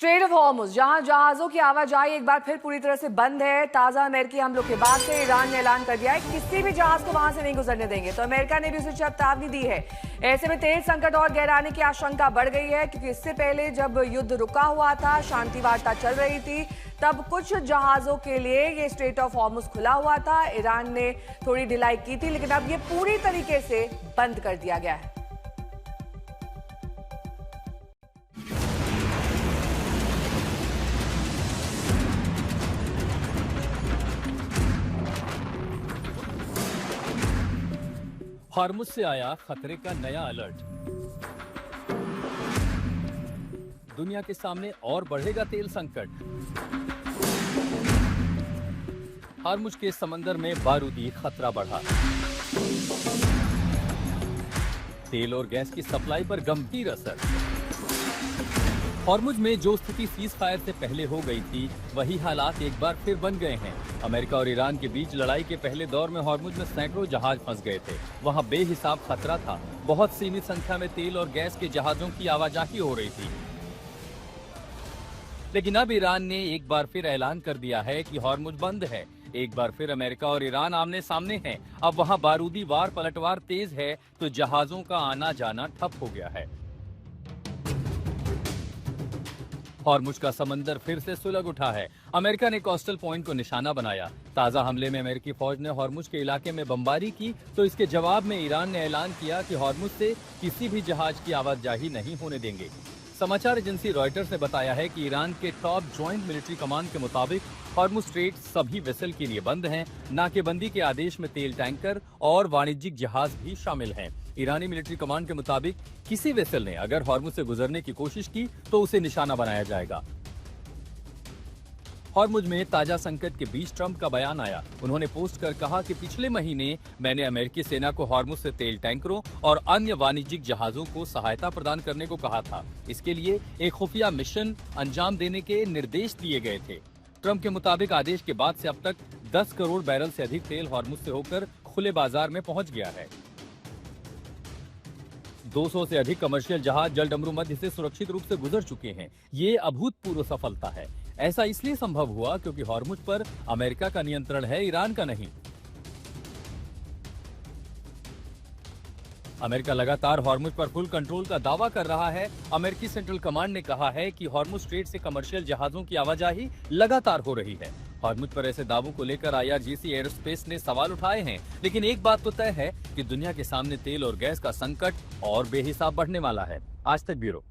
Straight of Hormuz, जहां जहाजों की आवाजाही एक बार फिर पूरी तरह से बंद है। ताजा अमेरिकी हमलों के बाद से ईरान ने ऐलान कर दिया है किसी भी जहाज को वहां से नहीं गुजरने देंगे। तो अमेरिका ने भी उसे चेतावनी दी है। ऐसे में तेल संकट और गहराने की आशंका बढ़ गई है, क्योंकि इससे पहले जब युद्ध रुका हुआ था, शांति वार्ता चल रही थी, तब कुछ जहाजों के लिए ये स्ट्रेट ऑफ हॉर्मुज़ खुला हुआ था। ईरान ने थोड़ी ढिलाई की थी, लेकिन अब ये पूरी तरीके से बंद कर दिया गया है। हॉर्मुज़ से आया खतरे का नया अलर्ट। दुनिया के सामने और बढ़ेगा तेल संकट। हॉर्मुज़ के समंदर में बारूदी खतरा बढ़ा। तेल और गैस की सप्लाई पर गंभीर असर। हॉर्मुज़ में जो स्थिति सीज फायर से पहले हो गई थी, वही हालात एक बार फिर बन गए हैं। अमेरिका और ईरान के बीच लड़ाई के पहले दौर में हॉर्मुज़ में सैकड़ों जहाज फंस गए थे। वहां बेहिसाब खतरा था। बहुत सीमित संख्या में तेल और गैस के जहाजों की आवाजाही हो रही थी। लेकिन अब ईरान ने एक बार फिर ऐलान कर दिया है कि हॉर्मुज़ बंद है। एक बार फिर अमेरिका और ईरान आमने सामने हैं। अब वहां बारूदी वार पलटवार तेज है, तो जहाजों का आना जाना ठप हो गया है। हॉर्मुज़ का समंदर फिर से सुलग उठा है। अमेरिका ने कोस्टल पॉइंट को निशाना बनाया। ताजा हमले में अमेरिकी फौज ने हॉर्मुज़ के इलाके में बमबारी की, तो इसके जवाब में ईरान ने ऐलान किया कि हॉर्मुज़ से किसी भी जहाज की आवाजाही नहीं होने देंगे। समाचार एजेंसी रॉयटर्स ने बताया है कि ईरान के टॉप ज्वाइंट मिलिट्री कमांड के मुताबिक हॉर्मुज़ स्ट्रेट सभी वेसल के लिए बंद हैं। नाकेबंदी के आदेश में तेल टैंकर और वाणिज्यिक जहाज भी शामिल हैं। ईरानी मिलिट्री कमांड के मुताबिक किसी वेसल ने अगर हॉर्मुज़ से गुजरने की कोशिश की तो उसे निशाना बनाया जाएगा। हॉर्मुज़ में ताजा संकट के बीच ट्रंप का बयान आया। उन्होंने पोस्ट कर कहा कि पिछले महीने मैंने अमेरिकी सेना को हॉर्मुज़ से तेल टैंकरों और अन्य वाणिज्यिक जहाजों को सहायता प्रदान करने को कहा था। इसके लिए एक खुफिया मिशन अंजाम देने के निर्देश दिए गए थे। ट्रंप के मुताबिक आदेश के बाद से अब तक 10 करोड़ बैरल से अधिक तेल हॉर्मुज़ से होकर खुले बाजार में पहुंच गया है। 200 से अधिक कमर्शियल जहाज जलडमरू मध्य से सुरक्षित रूप से गुजर चुके हैं। ये अभूतपूर्व सफलता है। ऐसा इसलिए संभव हुआ क्योंकि हॉर्मुज़ पर अमेरिका का नियंत्रण है, ईरान का नहीं। अमेरिका लगातार हॉर्मुज़ पर फुल कंट्रोल का दावा कर रहा है। अमेरिकी सेंट्रल कमांड ने कहा है कि हॉर्मुज़ स्ट्रेट से कमर्शियल जहाजों की आवाजाही लगातार हो रही है। हॉर्मुज़ पर ऐसे दावों को लेकर IRGC एयरोस्पेस ने सवाल उठाए हैं, लेकिन एक बात तो तय है कि दुनिया के सामने तेल और गैस का संकट और बेहिसाब बढ़ने वाला है। आज तक ब्यूरो।